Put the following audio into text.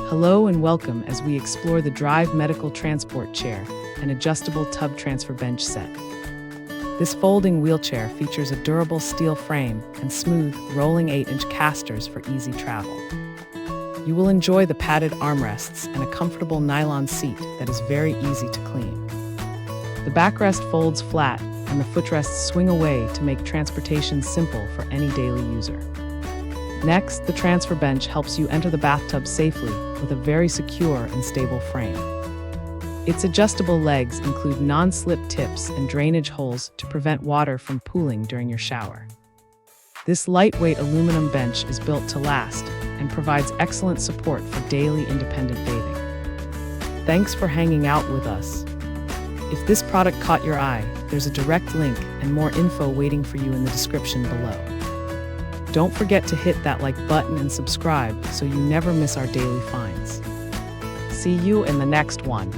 Hello and welcome as we explore the Drive Medical Transport Chair, an adjustable tub transfer bench set. This folding wheelchair features a durable steel frame and smooth, rolling 8-inch casters for easy travel. You will enjoy the padded armrests and a comfortable nylon seat that is very easy to clean. The backrest folds flat and the footrests swing away to make transportation simple for any daily user. Next, the transfer bench helps you enter the bathtub safely with a very secure and stable frame. Its adjustable legs include non-slip tips and drainage holes to prevent water from pooling during your shower. This lightweight aluminum bench is built to last and provides excellent support for daily independent bathing. Thanks for hanging out with us. If this product caught your eye, there's a direct link and more info waiting for you in the description below. Don't forget to hit that like button and subscribe so you never miss our daily finds. See you in the next one.